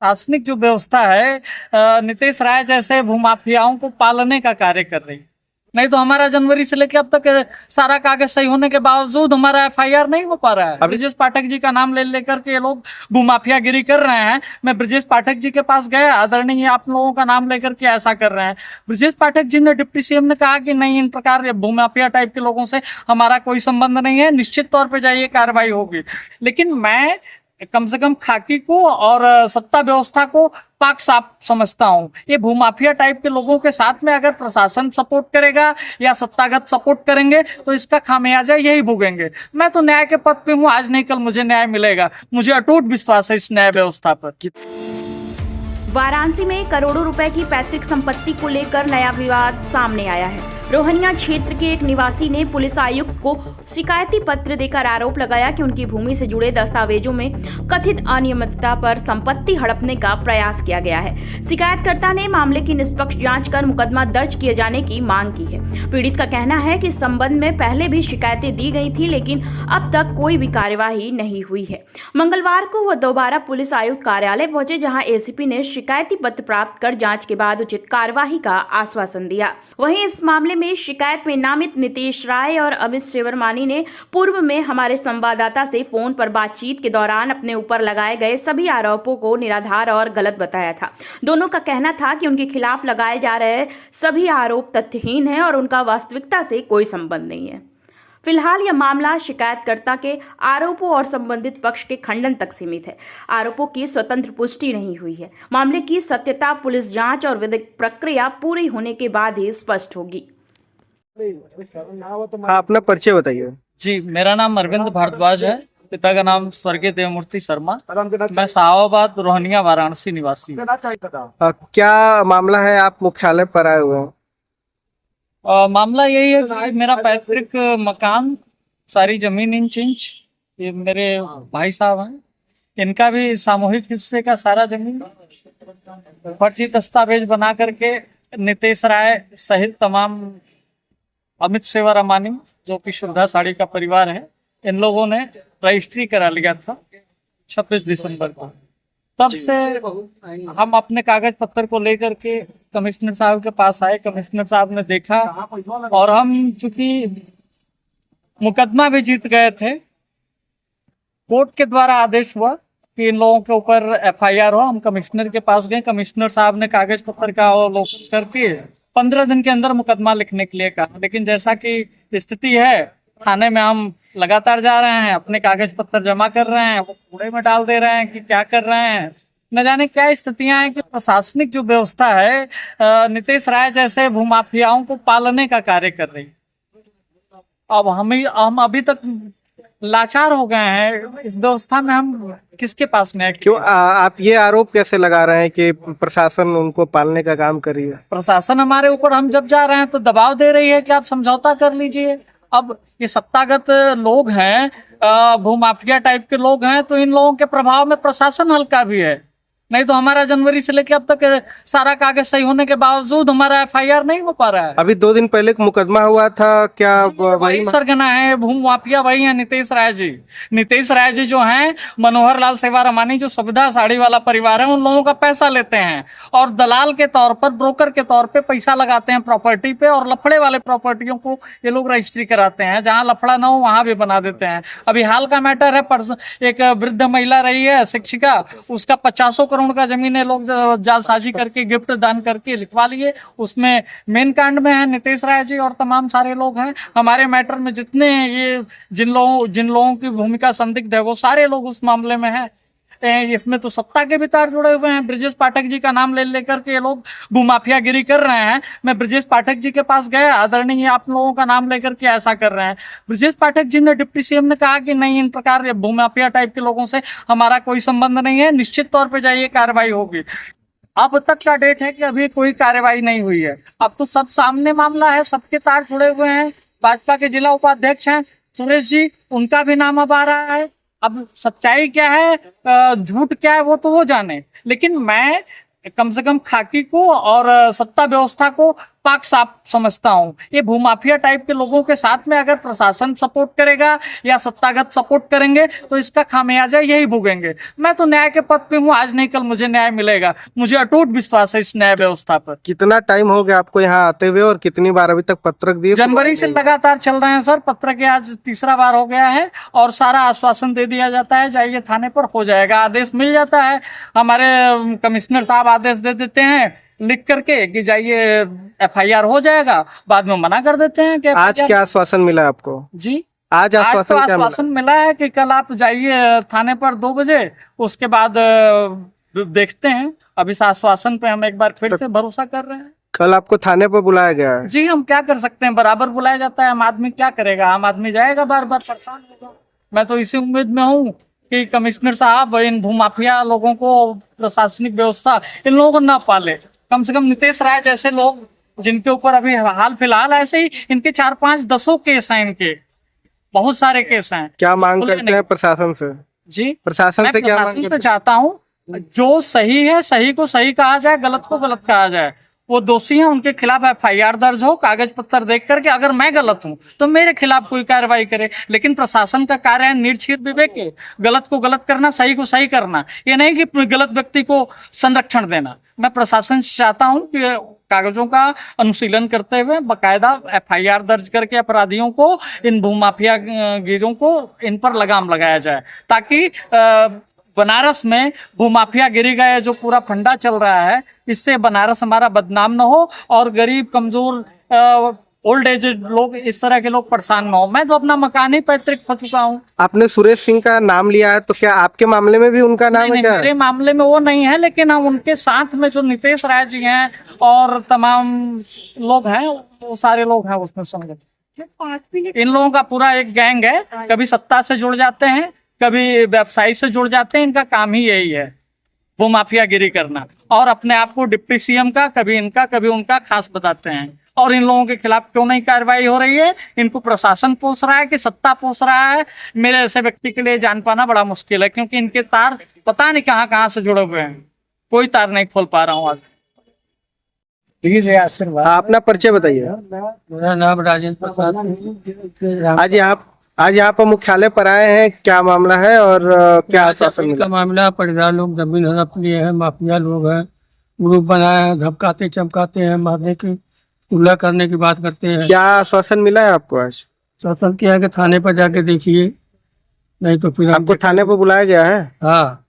प्रशासनिक जो व्यवस्था है नीतीश राय जैसे भूमाफियाओं को पालने का कार्य कर रही। नहीं तो हमारा जनवरी से लेकर अब तक सारा कागज सही होने के बावजूद हमारा एफआईआर नहीं हो पा रहा है। ब्रजेश पाठक जी का नाम ले लेकर के ये लोग भूमाफियागिरी कर रहे हैं। मैं ब्रजेश पाठक जी के पास गया, आदरणीय आप लोगों का नाम लेकर के ऐसा कर रहे हैं। ब्रजेश पाठक जी ने, डिप्टी सीएम ने कहा कि नहीं, इन प्रकार भूमाफिया टाइप के लोगों से हमारा कोई संबंध नहीं है, निश्चित तौर पर जाइए कार्रवाई होगी। लेकिन मैं कम से कम खाकी को और सत्ता व्यवस्था को पाक साफ समझता हूँ। ये भूमाफिया टाइप के लोगों के साथ में अगर प्रशासन सपोर्ट करेगा या सत्तागत सपोर्ट करेंगे तो इसका खामियाजा यही भोगेंगे। मैं तो न्याय के पथ पे हूँ, आज नहीं कल मुझे न्याय मिलेगा। मुझे अटूट विश्वास है इस न्याय व्यवस्था पर। वाराणसी में करोड़ों रुपए की पैतृक संपत्ति को लेकर नया विवाद सामने आया है। रोहनिया क्षेत्र के एक निवासी ने पुलिस आयुक्त को शिकायती पत्र देकर आरोप लगाया कि उनकी भूमि से जुड़े दस्तावेजों में कथित अनियमितता पर संपत्ति हड़पने का प्रयास किया गया है। शिकायतकर्ता ने मामले की निष्पक्ष जांच कर मुकदमा दर्ज किए जाने की मांग की है। पीड़ित का कहना है कि इस संबंध में पहले भी शिकायतें दी गई थी, लेकिन अब तक कोई भी कार्यवाही नहीं हुई है। मंगलवार को वह दोबारा पुलिस आयुक्त कार्यालय पहुंचे, जहां एसीपी ने शिकायती पत्र प्राप्त कर जांच के बाद उचित कार्यवाही का आश्वासन दिया। वहीं इस मामले में शिकायत में नामित नीतीश राय और अमित शिवरमानी ने पूर्व में हमारे संवाददाता से फोन पर बातचीत के दौरान अपने ऊपर लगाए गए सभी आरोपों को निराधार और गलत बताया था। दोनों का कहना था कि उनके खिलाफ लगाए जा रहे सभी आरोप तथ्यहीन हैं और उनका वास्तविकता से कोई संबंध नहीं है। फिलहाल यह मामला शिकायतकर्ता के आरोपों और संबंधित पक्ष के खंडन तक सीमित है। आरोपों की स्वतंत्र पुष्टि नहीं हुई है। मामले की सत्यता पुलिस जांच और विधिक प्रक्रिया पूरी होने के बाद ही स्पष्ट होगी। हाँ, अपना परिचय बताइए। जी, मेरा नाम अरविंद भारद्वाज है। पिता का नाम स्वर्गीय देवमूर्ति शर्मा। मैं शाहाबाद रोहनिया वाराणसी निवासी हूँ। क्या मामला है, आप मुख्यालय पर आए हुए हैं? मामला यही है कि मेरा पैतृक मकान, सारी जमीन इंच इंच, ये मेरे भाई साहब हैं, इनका भी सामूहिक हिस्से का सारा जमीन फर्जी दस्तावेज बना करके नीतीश राय सहित तमाम अमित शिवरमानी, जो कि शुद्धा साड़ी का परिवार है, इन लोगों ने रजिस्ट्री करा लिया था 26 दिसंबर को। तब से हम अपने कागज पत्र को लेकर के कमिश्नर साहब के पास आए। कमिश्नर साहब ने देखा और हम चूंकि मुकदमा भी जीत गए थे, कोर्ट के द्वारा आदेश हुआ कि इन लोगों के ऊपर एफआईआर हो। हम कमिश्नर के पास गए। कमिश्नर साहब ने कागज पत्र का अवलोकन करके 15 दिन के अंदर मुकदमा लिखने के लिए कहा। लेकिन जैसा कि स्थिति है, थाने में हम लगातार जा रहे हैं, अपने कागज पत्र जमा कर रहे हैं, वो कूड़े में डाल दे रहे हैं कि क्या कर रहे हैं, न जाने क्या स्थितियां हैं कि प्रशासनिक जो व्यवस्था है नीतीश राय जैसे भूमाफियाओं को पालने का कार्य कर रही। अब हम अभी तक लाचार हो गए हैं। इस व्यवस्था में हम किसके पास न्याय? क्यों आप ये आरोप कैसे लगा रहे हैं कि प्रशासन उनको पालने का काम कर रही है? प्रशासन हमारे ऊपर, हम जब जा रहे हैं तो दबाव दे रही है कि आप समझौता कर लीजिए। अब ये सत्तागत लोग हैं, भूमाफिया टाइप के लोग हैं, तो इन लोगों के प्रभाव में प्रशासन हल्का भी है। नहीं तो हमारा जनवरी से लेकर अब तक सारा कागज सही होने के बावजूद हमारा एफआईआर नहीं हो पा रहा है। अभी 2 दिन पहले एक मुकदमा हुआ था, क्या वही सरगना है? भूम माफिया वही है, नीतीश राय जी। नीतीश राय जी जो हैं, मनोहर लाल शिवरमानी, जो सुविधा साड़ी वाला परिवार है, उन लोगों का पैसा लेते हैं और दलाल के तौर पर, ब्रोकर के तौर पे पैसा लगाते हैं प्रॉपर्टी पे, और लफड़े वाले प्रॉपर्टियों को ये लोग रजिस्ट्री कराते हैं। जहाँ लफड़ा ना हो वहां भी बना देते हैं। अभी हाल का मैटर है, एक वृद्ध महिला रही है शिक्षिका, उसका 50 करोड़ का जमीन है, लोग जालसाजी करके गिफ्ट दान करके लिखवा लिए। उसमें मेन कांड में है नीतीश राय जी और तमाम सारे लोग हैं। हमारे मैटर में जितने ये जिन लोगों की भूमिका संदिग्ध है, वो सारे लोग उस मामले में हैं। इसमें तो सत्ता के भी तार जुड़े हुए हैं। ब्रजेश पाठक जी का नाम ले लेकर के ये लोग भूमाफियागिरी कर रहे हैं। मैं ब्रजेश पाठक जी के पास गया, आदरणीय आप लोगों का नाम लेकर के ऐसा कर रहे हैं। ब्रजेश पाठक जी ने, डिप्टी सीएम ने कहा कि नहीं, इन प्रकार भूमाफिया टाइप के लोगों से हमारा कोई संबंध नहीं है, निश्चित तौर पर जाइए कार्रवाई होगी। अब तक का डेट है कि अभी कोई कार्रवाई नहीं हुई है। अब तो सब सामने मामला है, सबके तार जुड़े हुए हैं। भाजपा के जिला उपाध्यक्ष हैं सुरेश जी, उनका भी नाम अब आ रहा है। अब सच्चाई क्या है, झूठ क्या है, वो तो वो जाने। लेकिन मैं कम से कम खाकी को और सत्ता व्यवस्था को पाक साफ समझता हूँ। ये भूमाफिया टाइप के लोगों के साथ में अगर प्रशासन सपोर्ट करेगा या सत्तागत सपोर्ट करेंगे तो इसका खामियाजा यही भोगेंगे। मैं तो न्याय के पथ पे हूँ, आज नहीं कल मुझे न्याय मिलेगा। मुझे अटूट विश्वास है इस न्याय व्यवस्था पर। कितना टाइम हो गया आपको यहाँ आते हुए और कितनी बार अभी तक पत्रक दिए? जनवरी से लगातार चल रहे हैं सर, पत्र के आज तीसरा बार हो गया है और सारा आश्वासन दे दिया जाता है जाइए थाने पर, हो जाएगा, आदेश मिल जाता है। हमारे कमिश्नर साहब आदेश दे देते हैं लिख करके कि जाइए एफआईआर हो जाएगा, बाद में मना कर देते हैं कि आज क्या आश्वासन मिला आपको? जी आज तो आश्वासन क्या मिला? आश्वासन मिला है कि कल आप जाइए थाने पर 2 बजे, उसके बाद देखते हैं। अभी इस आश्वासन पे हम एक बार फिर से भरोसा कर रहे हैं। कल आपको थाने पर बुलाया गया है? जी हम क्या कर सकते हैं, बराबर बुलाया जाता है। आम आदमी क्या करेगा, आम आदमी जाएगा बार बार, परेशान होगा। मैं तो इसी उम्मीद में हूँ कि कमिश्नर साहब इन भूमाफिया लोगों को, प्रशासनिक व्यवस्था इन लोगों को ना पाले। कम से कम नितेश राय जैसे लोग जिनके ऊपर अभी हाल फिलहाल ऐसे ही इनके 4-5 10 केस हैं, इनके बहुत सारे केस हैं। क्या मांग करते हैं प्रशासन से? जी प्रशासन से क्या मांग प्रशासन करते से हैं? चाहता हूँ जो सही है सही को सही कहा जाए, गलत को गलत कहा जाए। वो दोषी हैं, उनके खिलाफ एफआईआर दर्ज हो, कागज पत्र देख करके अगर मैं गलत हूं तो मेरे खिलाफ कोई कार्रवाई करे। लेकिन प्रशासन का कार्य है निर्छीर विवेक, गलत को गलत करना, सही को सही करना, ये नहीं कि गलत व्यक्ति को संरक्षण देना। मैं प्रशासन से चाहता हूं कि कागजों का अनुशीलन करते हुए बाकायदा एफआईआर दर्ज करके अपराधियों को, इन भूमाफिया गिरों को, इन पर लगाम लगाया जाए, ताकि बनारस में भूमाफिया गिरी का जो पूरा फंडा चल रहा है, इससे बनारस हमारा बदनाम न हो और गरीब कमजोर ओल्ड एज लोग, इस तरह के लोग परेशान न हो। मैं तो अपना मकान ही पैतृक खो चुका हूँ। आपने सुरेश सिंह का नाम लिया है, तो क्या आपके मामले में भी उनका नाम है क्या? मेरे मामले में वो नहीं है, लेकिन हम उनके साथ में जो नितेश राय जी हैं और तमाम लोग हैं, वो सारे लोग हैं उसमें संगठित। इन लोगों का पूरा एक गैंग है, कभी सत्ता से जुड़ जाते हैं, कभी व्यवसायी से जुड़ जाते हैं। इनका काम ही यही है, वो माफियागिरी करना, और अपने आप को डिप्टी सीएम का, कभी इनका कभी उनका खास बताते हैं। और इन लोगों के खिलाफ क्यों नहीं कार्रवाई हो रही है? इनको प्रशासन पोस रहा है कि सत्ता पोस रहा है? मेरे ऐसे व्यक्ति के लिए जान पाना बड़ा मुश्किल है, क्योंकि इनके तार पता नहीं कहाँ कहाँ से जुड़े हुए हैं। कोई तार नहीं खोल पा रहा हूँ आज। अपना परिचय बताइए। मेरा नाम राजेंद्र प्रसाद। आज यहाँ पर मुख्यालय पर आए हैं, क्या मामला है और क्या आश्वासन जमीन मिला? का मामला, परिवार लोग जमीन हड़प लिए हैं, माफिया लोग हैं, ग्रुप बनाए हैं, धमकाते चमकाते हैं, मारने की चूल्हा करने की बात करते हैं। क्या आश्वासन मिला है आपको आज? शासन किया है कि थाने पर जाके देखिए, नहीं तो फिर आपको थाने पर बुलाया गया है? हाँ